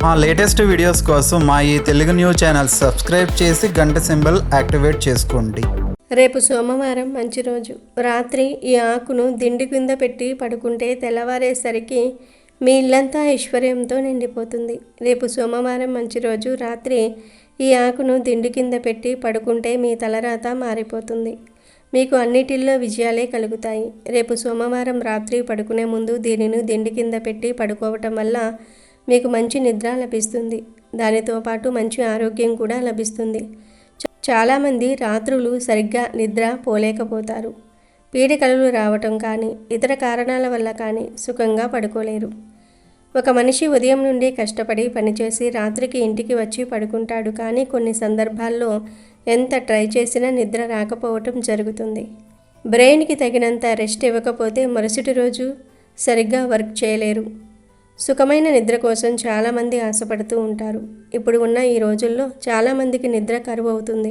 మా latest videos కోసం మా ఈ తెలుగు న్యూస్ ఛానల్ సబ్స్క్రైబ్ చేసి గంట సింబల్ యాక్టివేట్ చేసుకోండి. రేపు సోమవారం మంచి రోజు. రాత్రి ఈ ఆకును దిండి కింద పెట్టి పడుకుంటే తెల్లవారేసరికి మీ ఇల్లంతా ఐశ్వర్యంతో నిండిపోతుంది. రేపు సోమవారం మంచి రోజు. రాత్రి ఈ ఆకును దిండి కింద పెట్టి పడుకుంటే మీ తలరాత మారిపోతుంది. మీకు అన్నిటిల్లో విజయాలే కలుగుతాయి. రేపు సోమవారం రాత్రి పడుకునే ముందు దీనిని దిండి కింద పెట్టి పడుకోవటం వల్ల మీకు మంచి నిద్ర లభిస్తుంది. దానితో పాటు మంచి ఆరోగ్యం కూడా లభిస్తుంది. చాలామంది రాత్రులు సరిగ్గా నిద్ర పోలేకపోతారు. పీడకలలు రావటం కానీ ఇతర కారణాల వల్ల కానీ సుఖంగా పడుకోలేరు. ఒక మనిషి ఉదయం నుండి కష్టపడి పనిచేసి రాత్రికి ఇంటికి వచ్చి పడుకుంటాడు. కానీ కొన్ని సందర్భాల్లో ఎంత ట్రై చేసినా నిద్ర రాకపోవటం జరుగుతుంది. బ్రెయిన్కి తగినంత రెస్ట్ ఇవ్వకపోతే మరుసటి రోజు సరిగ్గా వర్క్ చేయలేరు. సుఖమైన నిద్ర కోసం చాలామంది ఆశపడుతూ ఉంటారు. ఇప్పుడు ఉన్న ఈ రోజుల్లో చాలామందికి నిద్ర కరువు అవుతుంది.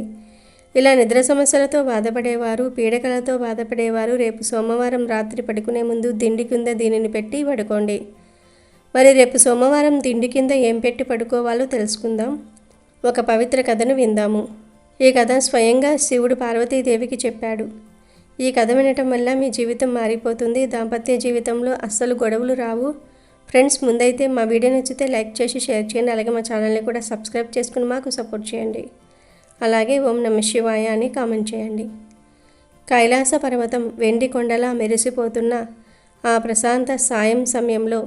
ఇలా నిద్ర సమస్యలతో బాధపడేవారు, పీడకలతో బాధపడేవారు రేపు సోమవారం రాత్రి పడుకునే ముందు దిండి కింద దీనిని పెట్టి పడుకోండి. మరి రేపు సోమవారం దిండి కింద ఏం పెట్టి పడుకోవాలో తెలుసుకుందాం. ఒక పవిత్ర కథను విందాము. ఈ కథ స్వయంగా శివుడు పార్వతీదేవికి చెప్పాడు. ఈ కథ వినటం వల్ల మీ జీవితం మారిపోతుంది. దాంపత్య జీవితంలో అస్సలు గొడవలు రావు. ఫ్రెండ్స్, ముందైతే మా వీడియో నచ్చితే లైక్ చేసి షేర్ చేయండి. అలాగే మా ఛానల్ని కూడా సబ్స్క్రైబ్ చేసుకుని మాకు సపోర్ట్ చేయండి. అలాగే ఓం నమ శివాయ అని కామెంట్ చేయండి. కైలాస పర్వతం వెండి కొండలా మెరిసిపోతున్న ఆ ప్రశాంత సాయం సమయంలో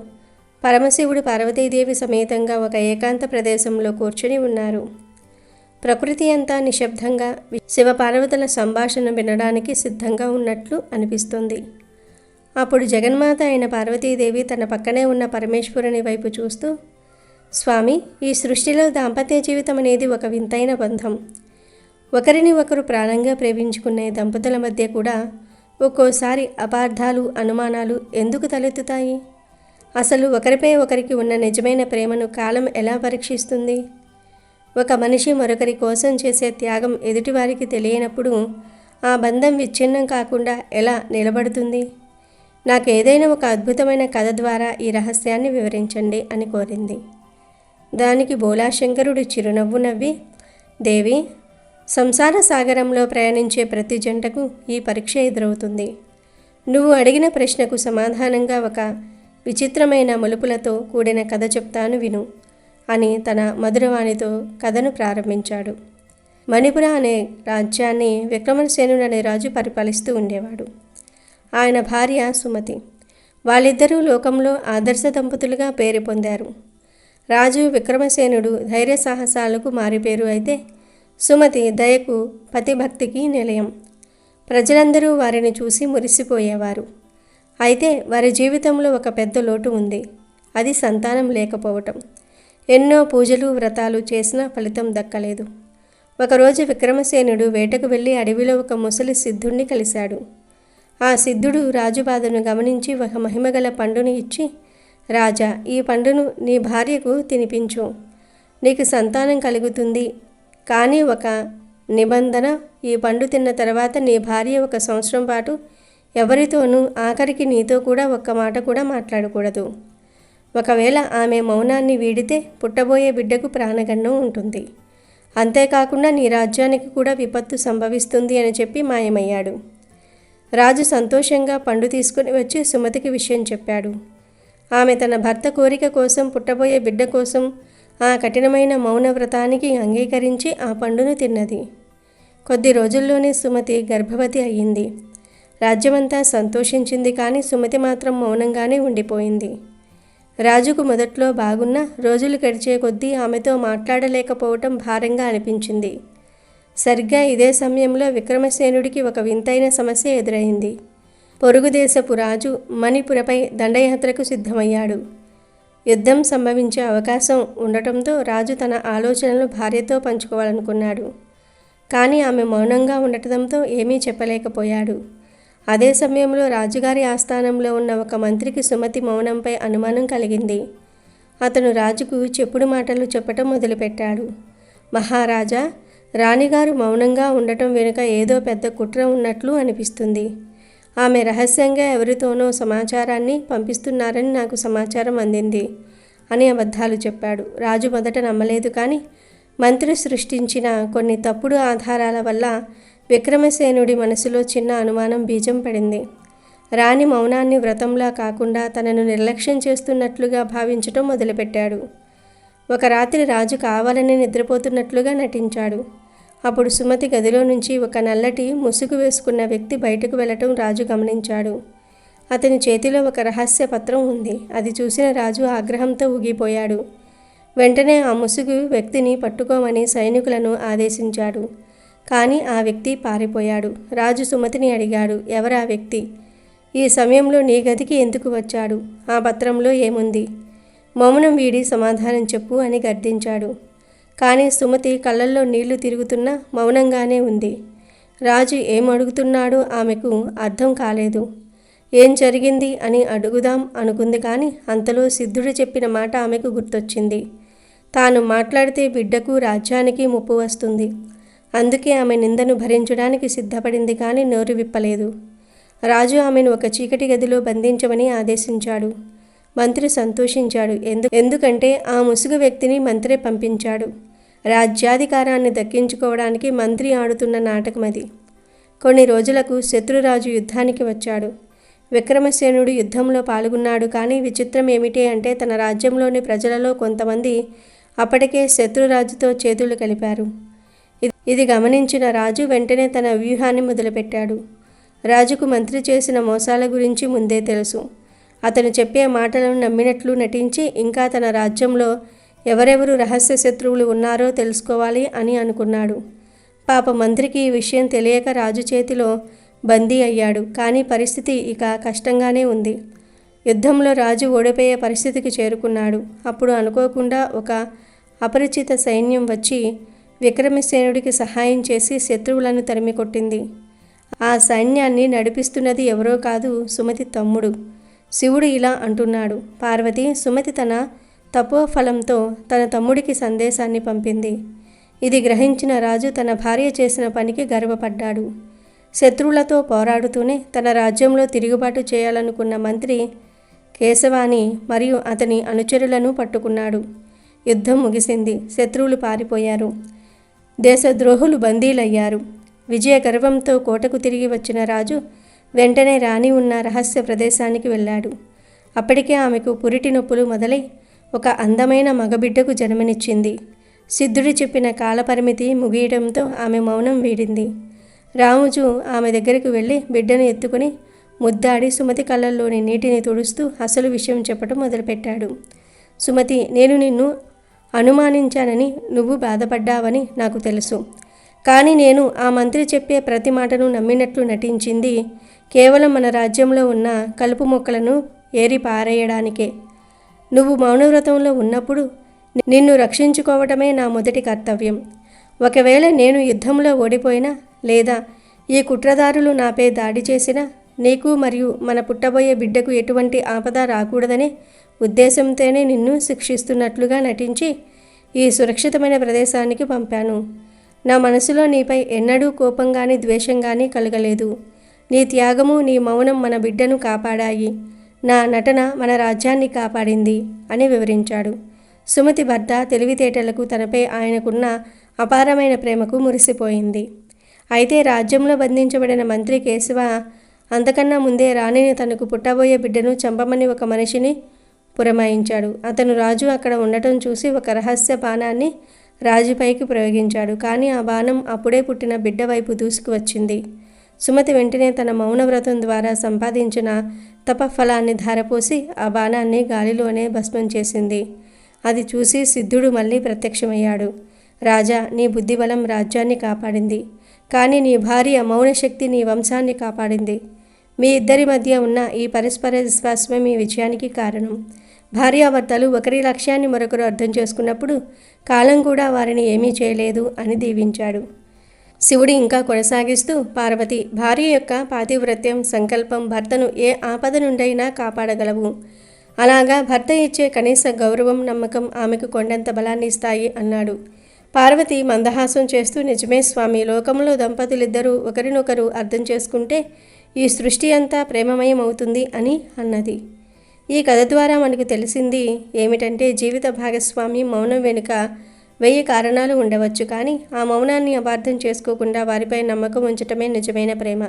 పరమశివుడు పార్వతీదేవి సమేతంగా ఒక ఏకాంత ప్రదేశంలో కూర్చుని ఉన్నారు. ప్రకృతి అంతా నిశ్శబ్దంగా శివపార్వతుల సంభాషణ వినడానికి సిద్ధంగా ఉన్నట్లు అనిపిస్తుంది. అప్పుడు జగన్మాత అయిన పార్వతీదేవి తన పక్కనే ఉన్న పరమేశ్వరుని వైపు చూస్తూ, స్వామి, ఈ సృష్టిలో దాంపత్య జీవితం అనేది ఒక వింతైన బంధం. ఒకరిని ఒకరు ప్రాణంగా ప్రేమించుకునే దంపతుల మధ్య కూడా ఒక్కోసారి అపార్థాలు, అనుమానాలు ఎందుకు తలెత్తుతాయి? అసలు ఒకరిపై ఒకరికి ఉన్న నిజమైన ప్రేమను కాలం ఎలా పరీక్షిస్తుంది? ఒక మనిషి మరొకరి కోసం చేసే త్యాగం ఎదుటివారికి తెలియనప్పుడు ఆ బంధం విచ్ఛిన్నం కాకుండా ఎలా నిలబడుతుంది? నాకు ఏదైనా ఒక అద్భుతమైన కథ ద్వారా ఈ రహస్యాన్ని వివరించండి అని కోరింది. దానికి బోలాశంకరుడు చిరునవ్వు నవ్వి, దేవి, సంసార సాగరంలో ప్రయాణించే ప్రతి జంటకు ఈ పరీక్ష ఎదురవుతుంది. నువ్వు అడిగిన ప్రశ్నకు సమాధానంగా ఒక విచిత్రమైన మలుపులతో కూడిన కథ చెప్తాను విను అని తన మధురవాణితో కథను ప్రారంభించాడు. మణిపుర అనే రాజ్యాన్ని విక్రమసేనుడు అనే రాజు పరిపాలిస్తూ ఉండేవాడు. ఆయన భార్య సుమతి. వాళ్ళిద్దరూ లోకంలో ఆదర్శ దంపతులుగా పేరు పొందారు. రాజు విక్రమసేనుడు ధైర్య సాహసాలకు మారిపేరు అయితే సుమతి దయకు, పతిభక్తికి నిలయం. ప్రజలందరూ వారిని చూసి మురిసిపోయేవారు. అయితే వారి జీవితంలో ఒక పెద్ద లోటు ఉంది. అది సంతానం లేకపోవటం. ఎన్నో పూజలు, వ్రతాలు చేసినా ఫలితం దక్కలేదు. ఒకరోజు విక్రమసేనుడు వేటకు వెళ్ళి అడవిలో ఒక ముసలి సిద్ధుణ్ణి కలిశాడు. ఆ సిద్ధుడు రాజు బాధను గమనించి ఒక మహిమగల పండుని ఇచ్చి, రాజా, ఈ పండును నీ భార్యకు తినిపించు, నీకు సంతానం కలుగుతుంది. కానీ ఒక నిబంధన, ఈ పండు తిన్న తర్వాత నీ భార్య 1 సంవత్సరం పాటు ఎవరితోనూ, ఆఖరికి నీతో కూడా ఒక్క మాట కూడా మాట్లాడకూడదు. ఒకవేళ ఆమె మౌనాన్ని వీడితే పుట్టబోయే బిడ్డకు ప్రాణగండం ఉంటుంది. అంతేకాకుండా నీ రాజ్యానికి కూడా విపత్తు సంభవిస్తుంది అని చెప్పి మాయమయ్యాడు. రాజు సంతోషంగా పండు తీసుకుని వచ్చి సుమతికి విషయం చెప్పాడు. ఆమె తన భర్త కోరిక కోసం, పుట్టబోయే బిడ్డ కోసం ఆ కఠినమైన మౌన వ్రతానికి అంగీకరించి ఆ పండును తిన్నది. కొద్ది రోజుల్లోనే సుమతి గర్భవతి అయ్యింది. రాజ్యమంతా సంతోషించింది. కానీ సుమతి మాత్రం మౌనంగానే ఉండిపోయింది. రాజుకు మొదట్లో బాగున్న రోజులు గడిచే కొద్దీ ఆమెతో మాట్లాడలేకపోవటం భారంగా అనిపించింది. సరిగ్గా ఇదే సమయంలో విక్రమసేనుడికి ఒక వింతైన సమస్య ఎదురైంది. పొరుగు దేశపు రాజు మణిపురపై దండయాత్రకు సిద్ధమయ్యాడు. యుద్ధం సంభవించే అవకాశం ఉండటంతో రాజు తన ఆలోచనలు భార్యతో పంచుకోవాలనుకున్నాడు. కానీ ఆమె మౌనంగా ఉండటంతో ఏమీ చెప్పలేకపోయాడు. అదే సమయంలో రాజుగారి ఆస్థానంలో ఉన్న ఒక మంత్రికి సుమతి మౌనంపై అనుమానం కలిగింది. అతను రాజుకు చెప్పుడు మాటలు చెప్పటం మొదలుపెట్టాడు. మహారాజా, రాణిగారు మౌనంగా ఉండటం వెనుక ఏదో పెద్ద కుట్ర ఉన్నట్లు అనిపిస్తుంది. ఆమె రహస్యంగా ఎవరితోనో సమాచారాన్ని పంపిస్తున్నారని నాకు సమాచారం అందింది. అని అబద్ధాలు చెప్పాడు. రాజు మొదట నమ్మలేదు, కానీ మంత్రి సృష్టించిన కొన్ని తప్పుడు ఆధారాల వల్ల విక్రమసేనుడి మనసులో చిన్న అనుమానం బీజం పడింది. రాణి మౌనాన్ని వ్రతంలా కాకుండా తనను నిర్లక్ష్యం చేస్తున్నట్లుగా భావించటం మొదలుపెట్టాడు. ఒక రాత్రి రాజు కావాలని నిద్రపోతున్నట్లుగా నటించాడు. అప్పుడు సుమతి గదిలో నుంచి ఒక నల్లటి ముసుగు వేసుకున్న వ్యక్తి బయటకు వెళ్ళటం రాజు గమనించాడు. అతని చేతిలో ఒక రహస్య పత్రం ఉంది. అది చూసిన రాజు ఆగ్రహంతో ఊగిపోయాడు. వెంటనే ఆ ముసుగు వ్యక్తిని పట్టుకోమని సైనికులను ఆదేశించాడు. కానీ ఆ వ్యక్తి పారిపోయాడు. రాజు సుమతిని అడిగాడు, ఎవరా వ్యక్తి? ఈ సమయంలో నీ గదికి ఎందుకు వచ్చాడు? ఆ పత్రంలో ఏముంది? మౌనం వీడి సమాధానం చెప్పు అని గద్దించాడు. కానీ సుమతి కళ్ళల్లో నీళ్లు తిరుగుతున్నా మౌనంగానే ఉంది. రాజు ఏం అడుగుతున్నాడో ఆమెకు అర్థం కాలేదు. ఏం జరిగింది అని అడుగుదాం అనుకుంది, కానీ అంతలో సిద్ధుడు చెప్పిన మాట ఆమెకు గుర్తొచ్చింది. తాను మాట్లాడితే బిడ్డకు రాజ్యానికి ముప్పు వస్తుంది. అందుకే ఆమె నిందను భరించడానికి సిద్ధపడింది, కానీ నోరు విప్పలేదు. రాజు ఆమెను ఒక చీకటి గదిలో బంధించమని ఆదేశించాడు. మంత్రి సంతోషించాడు. ఎందుకంటే ఆ ముసుగు వ్యక్తిని మంత్రే పంపించాడు. రాజ్యాధికారాన్ని దక్కించుకోవడానికి మంత్రి ఆడుతున్న నాటకం అది. కొన్ని రోజులకు శత్రురాజు యుద్ధానికి వచ్చాడు. విక్రమసేనుడు యుద్ధంలో పాల్గొన్నాడు. కానీ విచిత్రం ఏమిటి అంటే తన రాజ్యంలోని ప్రజలలో కొంతమంది అప్పటికే శత్రురాజుతో చేతులు కలిపారు. ఇది గమనించిన రాజు వెంటనే తన వ్యూహాన్ని మొదలుపెట్టాడు. రాజుకు మంత్రి చేసిన మోసాల గురించి ముందే తెలుసు. అతను చెప్పే మాటలను నమ్మినట్లు నటించి ఇంకా తన రాజ్యంలో ఎవరెవరు రహస్య శత్రువులు ఉన్నారో తెలుసుకోవాలి అని అనుకున్నాడు. పాప మంత్రికి ఈ విషయం తెలియక రాజు చేతిలో బందీ అయ్యాడు. కానీ పరిస్థితి ఇక కష్టంగానే ఉంది. యుద్ధంలో రాజు ఓడిపోయే పరిస్థితికి చేరుకున్నాడు. అప్పుడు అనుకోకుండా ఒక అపరిచిత సైన్యం వచ్చి విక్రమసేనుడికి సహాయం చేసి శత్రువులను తరిమికొట్టింది. ఆ సైన్యాన్ని నడిపిస్తున్నది ఎవరో కాదు, సుమతి తమ్ముడు. శివుడు ఇలా అంటున్నాడు, పార్వతి, సుమతి తన తపోఫలంతో తన తమ్ముడికి సందేశాన్ని పంపింది. ఇది గ్రహించిన రాజు తన భార్య చేసిన పనికి గర్వపడ్డాడు. శత్రువులతో పోరాడుతూనే తన రాజ్యంలో తిరుగుబాటు చేయాలనుకున్న మంత్రి కేశవాని మరియు అతని అనుచరులను పట్టుకున్నాడు. యుద్ధం ముగిసింది. శత్రువులు పారిపోయారు. దేశద్రోహులు బందీలయ్యారు. విజయ గర్వంతో కోటకు తిరిగి వచ్చిన రాజు వెంటనే రాణి ఉన్న రహస్య ప్రదేశానికి వెళ్ళాడు. అప్పటికే ఆమెకు పురిటి నొప్పులు మొదలై ఒక అందమైన మగబిడ్డకు జన్మనిచ్చింది. సిద్ధుడు చెప్పిన కాలపరిమితి ముగియడంతో ఆమె మౌనం వీడింది. రాముజు ఆమె దగ్గరికి వెళ్ళి బిడ్డను ఎత్తుకుని ముద్దాడి సుమతి కళ్ళల్లోని నీటిని తుడుస్తూ అసలు విషయం చెప్పడం మొదలుపెట్టాడు. సుమతి, నేను నిన్ను అనుమానించానని నువ్వు బాధపడ్డావని నాకు తెలుసు. కానీ నేను ఆ మంత్రి చెప్పే ప్రతి మాటను నమ్మినట్లు నటించింది కేవలం మన రాజ్యంలో ఉన్న కలుపు మొక్కలను ఏరి పారేయడానికే. నువ్వు మౌనవ్రతంలో ఉన్నప్పుడు నిన్ను రక్షించుకోవటమే నా మొదటి కర్తవ్యం. ఒకవేళ నేను యుద్ధంలో ఓడిపోయినా లేదా ఈ కుట్రదారులు నాపై దాడి చేసినా నీకు మరియు మన పుట్టబోయే బిడ్డకు ఎటువంటి ఆపద రాకూడదనే ఉద్దేశంతోనే నిన్ను శిక్షిస్తున్నట్లుగా నటించి ఈ సురక్షితమైన ప్రదేశానికి పంపాను. నా మనసులో నీపై ఎన్నడూ కోపం కానీ ద్వేషం కానీ కలగలేదు. నీ త్యాగము, నీ మౌనం మన బిడ్డను కాపాడాయి. నా నటన మన రాజ్యాన్ని కాపాడింది అని వివరించాడు. సుమతి భర్త తెలివితేటలకు తనపై ఆయనకున్న అపారమైన ప్రేమకు మురిసిపోయింది. అయితే రాజ్యంలో బంధించబడిన మంత్రి కేశవ అంతకన్నా ముందే రాణిని తనకు పుట్టబోయే బిడ్డను చంపమని ఒక మనిషిని పురమాయించాడు. అతను రాజు అక్కడ ఉండటం చూసి ఒక రహస్య బాణాన్ని రాజుపైకి ప్రయోగించాడు. కానీ ఆ బాణం అప్పుడే పుట్టిన బిడ్డ వైపు దూసుకువచ్చింది. సుమతి వెంటనే తన మౌనవ్రతం ద్వారా సంపాదించిన తపఫలాన్ని ధారపోసి ఆ బాణాన్ని గాలిలోనే భస్మం చేసింది. అది చూసి సిద్ధుడు మళ్ళీ ప్రత్యక్షమయ్యాడు. రాజా, నీ బుద్ధిబలం రాజ్యాన్ని కాపాడింది. కానీ నీ భార్య మౌనశక్తి నీ వంశాన్ని కాపాడింది. మీ ఇద్దరి మధ్య ఉన్న ఈ పరస్పర విశ్వాసమే మీ విజయానికి కారణం. భార్యాభర్తలు ఒకరి లక్ష్యాన్ని మరొకరు అర్థం చేసుకున్నప్పుడు కాలం కూడా వారిని ఏమీ చేయలేదు అని దీవించాడు. శివుడు ఇంకా కొనసాగిస్తూ, పార్వతి, భార్య యొక్క పాతివ్రత్యం, సంకల్పం భర్తను ఏ ఆపద నుండైనా కాపాడగలవు. అలాగా భర్త ఇచ్చే కనీస గౌరవం, నమ్మకం ఆమెకు కొండంత బలాన్ని ఇస్తాయి అన్నాడు. పార్వతి మందహాసం చేస్తూ, నిజమే స్వామి, లోకంలో దంపతులిద్దరూ ఒకరినొకరు అర్థం చేసుకుంటే ఈ సృష్టి అంతా ప్రేమమయం అవుతుంది అని అన్నది. ఈ కథ ద్వారా మనకు తెలిసింది ఏమిటంటే జీవిత భాగస్వామి మౌనం వెనుక 1000 కారణాలు ఉండవచ్చు, కానీ ఆ మౌనాన్ని అపార్థం చేసుకోకుండా వారిపై నమ్మకం ఉంచటమే నిజమైన ప్రేమ.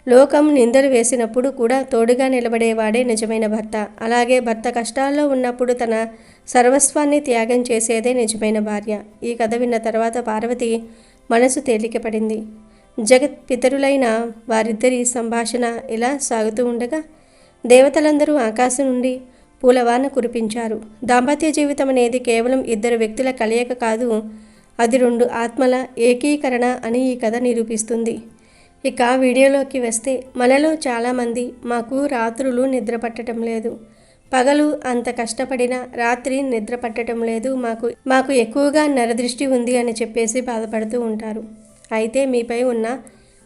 లోకం నిందలు వేసినప్పుడు కూడా తోడుగా నిలబడేవాడే నిజమైన భర్త. అలాగే భర్త కష్టాల్లో ఉన్నప్పుడు తన సర్వస్వాన్ని త్యాగం చేసేదే నిజమైన భార్య. ఈ కథ విన్న తర్వాత పార్వతి మనసు తేలికపడింది. జగత్ పితరులైన వారిద్దరి సంభాషణ ఇలా సాగుతూ ఉండగా దేవతలందరూ ఆకాశం నుండి పూలవాన కురిపించారు. దాంపత్య జీవితం అనేది కేవలం 2 వ్యక్తుల కలయిక కాదు, అది 2 ఆత్మల ఏకీకరణ అని ఈ కథ నిరూపిస్తుంది. ఇక వీడియోలోకి వస్తే, మనలో చాలామంది మాకు రాత్రులు నిద్ర పట్టడం లేదు, పగలు అంత కష్టపడినా రాత్రి నిద్ర పట్టడం లేదు, మాకు ఎక్కువగా నరదృష్టి ఉంది అని చెప్పేసి బాధపడుతూ ఉంటారు. అయితే మీపై ఉన్న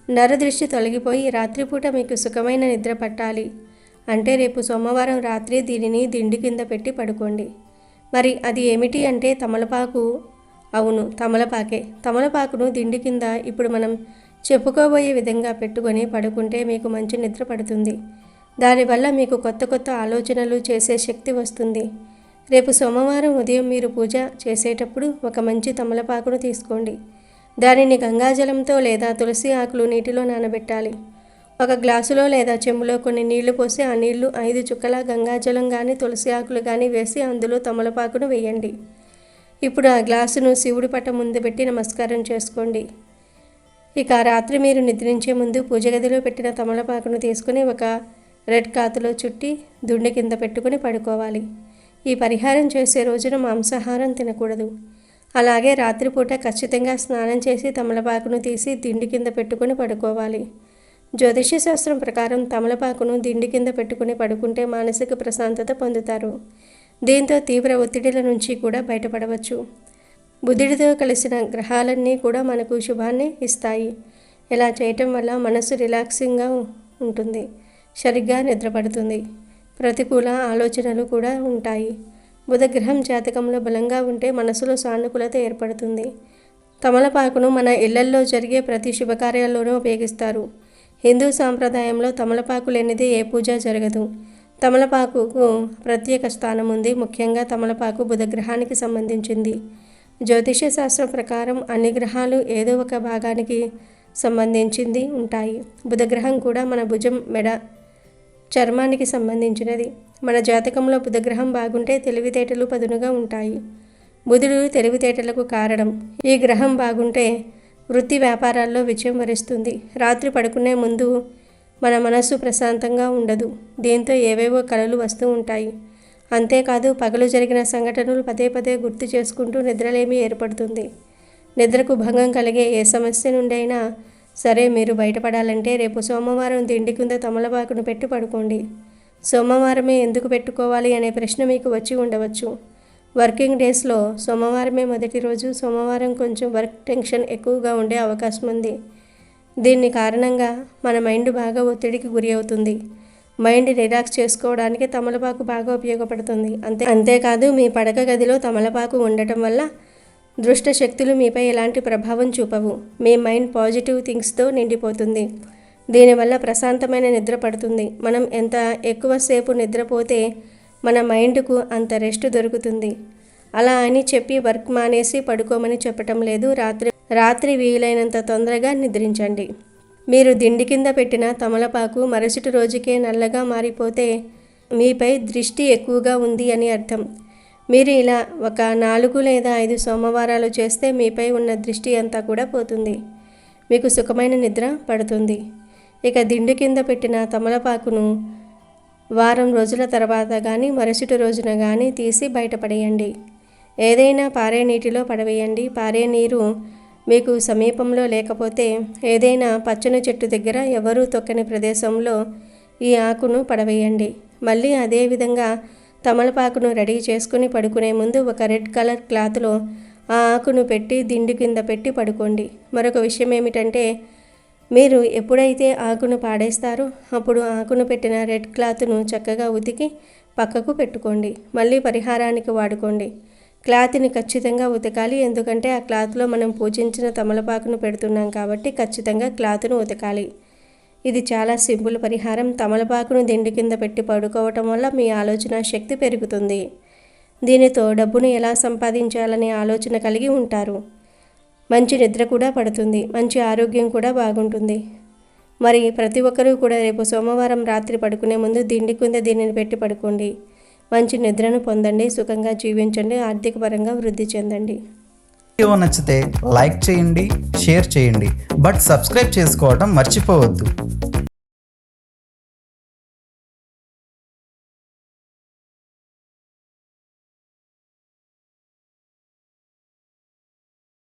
నరదృష్టి తొలగిపోయి రాత్రిపూట మీకు సుఖమైన నిద్ర పట్టాలి అంటే రేపు సోమవారం రాత్రి దీనిని దిండు కింద పెట్టి పడుకోండి. మరి అది ఏమిటి అంటే తమలపాకు. అవును, తమలపాకే. తమలపాకును దిండు కింద ఇప్పుడు మనం చెప్పుకోబోయే విధంగా పెట్టుకొని పడుకుంటే మీకు మంచి నిద్ర పడుతుంది. దానివల్ల మీకు కొత్త కొత్త ఆలోచనలు చేసే శక్తి వస్తుంది. రేపు సోమవారం ఉదయం మీరు పూజ చేసేటప్పుడు ఒక మంచి తమలపాకును తీసుకోండి. దానిని గంగాజలంతో లేదా తులసి ఆకులు నీటిలో నానబెట్టాలి. ఒక గ్లాసులో లేదా చెంబులో కొన్ని నీళ్లు పోసి ఆ నీళ్లు 5 చుక్కల గంగాజలం కానీ తులసి ఆకులు కానీ వేసి అందులో తమలపాకును వేయండి. ఇప్పుడు ఆ గ్లాసును శివుడి పటం ముందు పెట్టి నమస్కారం చేసుకోండి. ఇక రాత్రి మీరు నిద్రించే ముందు పూజ గదిలో పెట్టిన తమలపాకును తీసుకుని ఒక రెడ్ క్లాత్లో చుట్టి దుండి కింద పెట్టుకుని పడుకోవాలి. ఈ పరిహారం చేసే రోజున మాంసాహారం తినకూడదు. అలాగే రాత్రిపూట ఖచ్చితంగా స్నానం చేసి తమలపాకును తీసి దిండి కింద పెట్టుకుని పడుకోవాలి. జ్యోతిష్య శాస్త్రం ప్రకారం తమలపాకును దిండి కింద పెట్టుకుని పడుకుంటే మానసిక ప్రశాంతత పొందుతారు. దీంతో తీవ్ర ఒత్తిడిల నుంచి కూడా బయటపడవచ్చు. బుధుడితో కలిసిన గ్రహాలన్నీ కూడా మనకు శుభాన్ని ఇస్తాయి. ఇలా చేయటం వల్ల మనసు రిలాక్సింగ్గా ఉంటుంది, సరిగ్గా నిద్రపడుతుంది, ప్రతికూల ఆలోచనలు కూడా ఉంటాయి. బుధగ్రహం జాతకంలో బలంగా ఉంటే మనసులో సానుకూలత ఏర్పడుతుంది. తమలపాకును మన ఇళ్లల్లో జరిగే ప్రతి శుభకార్యాల్లోనూ ఉపయోగిస్తారు. హిందూ సాంప్రదాయంలో తమలపాకు లేనిదే ఏ పూజ జరగదు. తమలపాకుకు ప్రత్యేక స్థానం ఉంది. ముఖ్యంగా తమలపాకు బుధగ్రహానికి సంబంధించింది. జ్యోతిష్య శాస్త్రం ప్రకారం అన్ని గ్రహాలు ఏదో ఒక భాగానికి సంబంధించింది ఉంటాయి. బుధగ్రహం కూడా మన భుజం, మెడ, చర్మానికి సంబంధించినది. మన జాతకంలో బుధగ్రహం బాగుంటే తెలివితేటలు పదునుగా ఉంటాయి. బుధుడు తెలివితేటలకు కారణం. ఈ గ్రహం బాగుంటే వృత్తి వ్యాపారాల్లో విజయం వరిస్తుంది. రాత్రి పడుకునే ముందు మన మనస్సు ప్రశాంతంగా ఉండదు. దీంతో ఏవేవో కలలు వస్తూ ఉంటాయి. అంతేకాదు పగలు జరిగిన సంఘటనలు పదే పదే గుర్తు చేసుకుంటూ నిద్రలేమి ఏర్పడుతుంది. నిద్రకు భంగం కలిగే ఏ సమస్య నుండి అయినా సరే మీరు బయటపడాలంటే రేపు సోమవారం దిండి కింద తమలపాకును పెట్టి పడుకోండి. సోమవారమే ఎందుకు పెట్టుకోవాలి అనే ప్రశ్న మీకు వచ్చి ఉండవచ్చు. వర్కింగ్ డేస్లో సోమవారమే మొదటి రోజు. సోమవారం కొంచెం వర్క్ టెన్షన్ ఎక్కువగా ఉండే అవకాశం ఉంది. దీని కారణంగా మన మైండ్ బాగా ఒత్తిడికి గురి అవుతుంది. మైండ్ రిలాక్స్ చేసుకోవడానికి తమలపాకు బాగా ఉపయోగపడుతుంది. అంతేకాదు మీ పడక గదిలో తమలపాకు ఉండటం వల్ల దుష్ట శక్తులు మీపై ఎలాంటి ప్రభావం చూపవు. మీ మైండ్ పాజిటివ్ థింగ్స్తో నిండిపోతుంది. దీనివల్ల ప్రశాంతమైన నిద్ర పడుతుంది. మనం ఎంత ఎక్కువసేపు నిద్రపోతే మన మైండ్కు అంత రెస్ట్ దొరుకుతుంది. అలా అని చెప్పి వర్క్ మానేసి పడుకోమని చెప్పటం లేదు. రాత్రి వీలైనంత తొందరగా నిద్రించండి. మీరు దిండి కింద పెట్టిన తమలపాకు మరుసటి రోజుకే నల్లగా మారిపోతే మీపై దృష్టి ఎక్కువగా ఉంది అని అర్థం. మీరు ఇలా ఒక 4 లేదా 5 సోమవారాలు చేస్తే మీపై ఉన్న దృష్టి అంతా కూడా పోతుంది. మీకు సుఖమైన నిద్ర పడుతుంది. ఇక దిండి కింద పెట్టిన తమలపాకును వారం రోజుల తర్వాత కానీ మరుసటి రోజున కానీ తీసి బయటపడేయండి. ఏదైనా పారే నీటిలో పడవేయండి. పారే నీరు మీకు సమీపంలో లేకపోతే ఏదైనా పచ్చని చెట్టు దగ్గర ఎవరూ తొక్కని ప్రదేశంలో ఈ ఆకును పడవేయండి. మళ్ళీ అదేవిధంగా తమలపాకును రెడీ చేసుకుని పడుకునే ముందు ఒక రెడ్ కలర్ క్లాత్లో ఆ ఆకును పెట్టి దిండు కింద పెట్టి పడుకోండి. మరొక విషయం ఏమిటంటే మీరు ఎప్పుడైతే ఆకును పాడేస్తారో అప్పుడు ఆకును పెట్టిన రెడ్ క్లాత్ను చక్కగా ఉతికి పక్కకు పెట్టుకోండి. మళ్ళీ పరిహారానికి వాడుకోండి. క్లాత్ని ఖచ్చితంగా ఉతకాలి. ఎందుకంటే ఆ క్లాత్లో మనం పూజించిన తమలపాకును పెడుతున్నాం కాబట్టి ఖచ్చితంగా క్లాత్ను ఉతకాలి. ఇది చాలా సింపుల్ పరిహారం. తమలపాకును దిండు కింద పెట్టి పడుకోవటం వల్ల మీ ఆలోచన శక్తి పెరుగుతుంది. దీనితో డబ్బును ఎలా సంపాదించాలనే ఆలోచన కలిగి ఉంటారు. మంచి నిద్ర కూడా పడుతుంది. మంచి ఆరోగ్యం కూడా బాగుంటుంది. మరి ప్రతి ఒక్కరూ కూడా రేపు సోమవారం రాత్రి పడుకునే ముందు దిండి కింద దీనిని పెట్టి పడుకోండి. మంచి నిద్రను పొందండి. సుఖంగా జీవించండి. ఆర్థిక పరంగా వృద్ధి చెందండి. వీడియో నచ్చితే లైక్ చేయండి, షేర్ చేయండి, బట్ సబ్స్క్రైబ్ చేసుకోవడం మర్చిపోవద్దు.